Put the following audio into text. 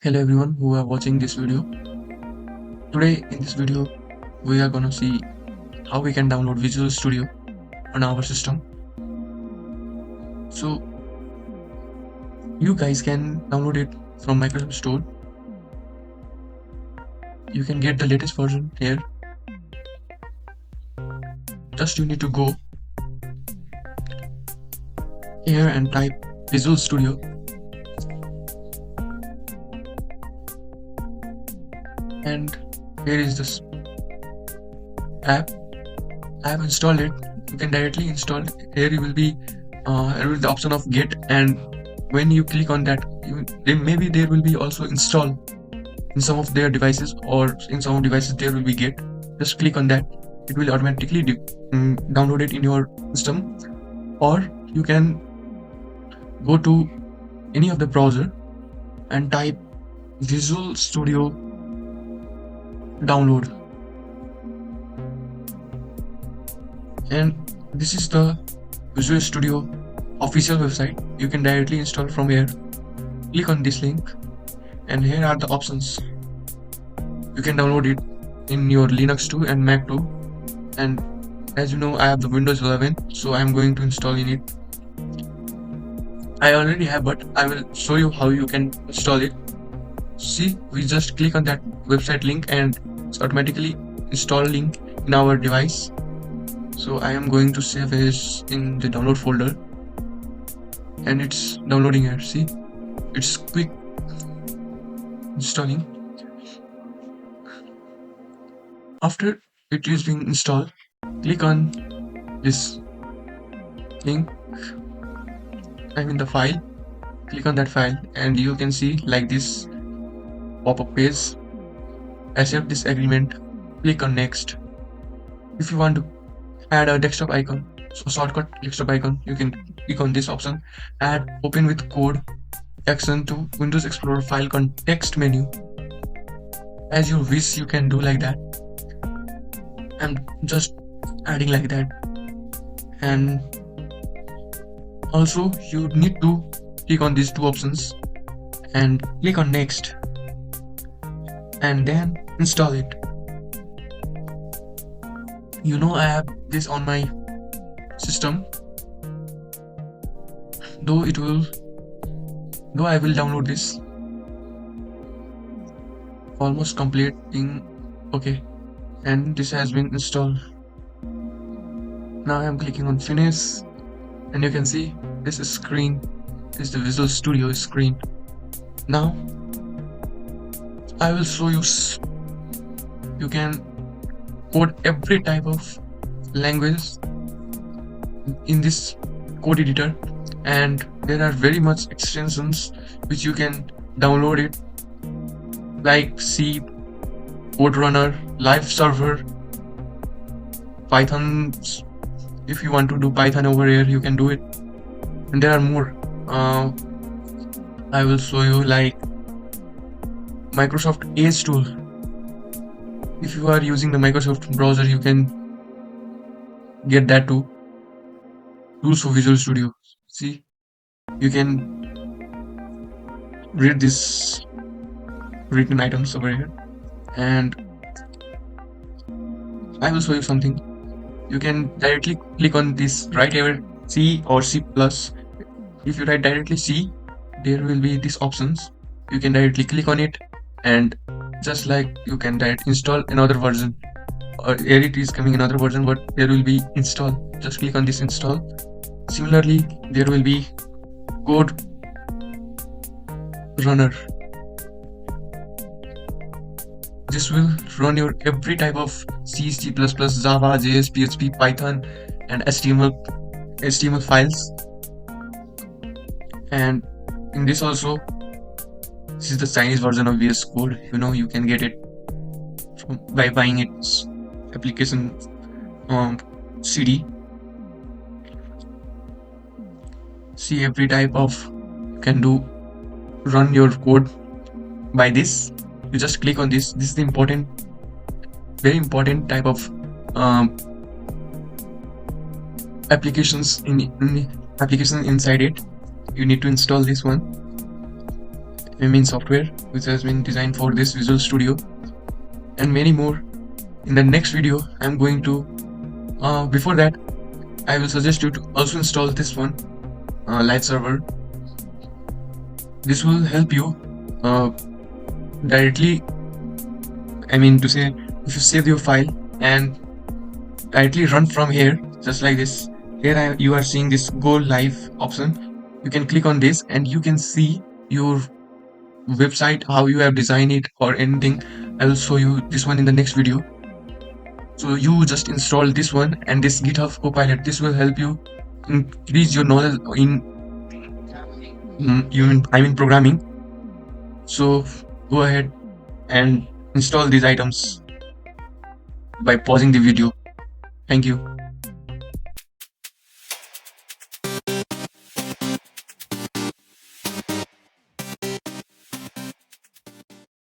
Hello everyone who are watching this video. Today in this video we are gonna see how we can download Visual Studio on our system. So you guys can download it from Microsoft Store. You can get the latest version here. Just you need to go here and type Visual Studio, and here is this app. I have installed it. You can directly install it. Here you will be the option of get, and when you click on that, maybe there will be also install in some of their devices, or in some devices there will be get. Just click on that. It will automatically download it in your system, or you can go to any of the browser and type Visual Studio download, and this is the Visual Studio official website. You can directly install from here. Click on this link, and here are the options. You can download it in your Linux too and Mac too, and as you know I have the Windows 11, so I am going to install in it. I already have, but I will show you how you can install it. See, we just click on that website link and it's automatically installing in our device. So I am going to save this in the download folder, and it's downloading here. See, it's quick installing. After it is being installed, click on this link, the file. Click on that file and you can see like this pop-up page. Accept this agreement. Click on next. If you want to add a desktop icon, so shortcut desktop icon, you can click on this option. Add open with code action to Windows Explorer file context menu. As you wish, you can do like that. I'm just adding like that. And also you need to click on these two options and click on next, and then install it. You know, I have this on my system, though I will download this. Almost completing. Okay, and this has been installed. Now I am clicking on finish, and you can see this screen is the Visual Studio screen. Now I will show you. You can code every type of language in this code editor, and there are very much extensions which you can download it, like C, Code Runner, Live Server, Python. If you want to do Python over here, you can do it, and there are more. I will show you like Microsoft Edge tool. If you are using the Microsoft browser, you can get that too. Tools for Visual Studio. See, you can read this written items over here, and I will show you something. You can directly click on this right here, C or C+. If you write directly C, there will be these options. You can directly click on it, and just like you can install another version, or here it is coming another version, but there will be install. Just click on this install. Similarly, there will be Code Runner. This will run your every type of C, C++, Java, JS, PHP, Python, and HTML files. And in this also, this is the Chinese version of VS Code. You know, you can get it by buying its application CD. See, every type of can do run your code by this. You just click on this. This is the very important type of applications inside it. You need to install this one. software which has been designed for this Visual Studio, and many more. In the next video, I'm going to, before that, I will suggest you to also install this one, Live Server. This will help you directly, to say, if you save your file and directly run from here, just like this. Here you are seeing this Go Live option. You can click on this and you can see your website, how you have designed it or anything. I will show you this one in the next video. So you just install this one and this GitHub Copilot. This will help you increase your knowledge in programming. So go ahead and install these items by pausing the video. Thank you.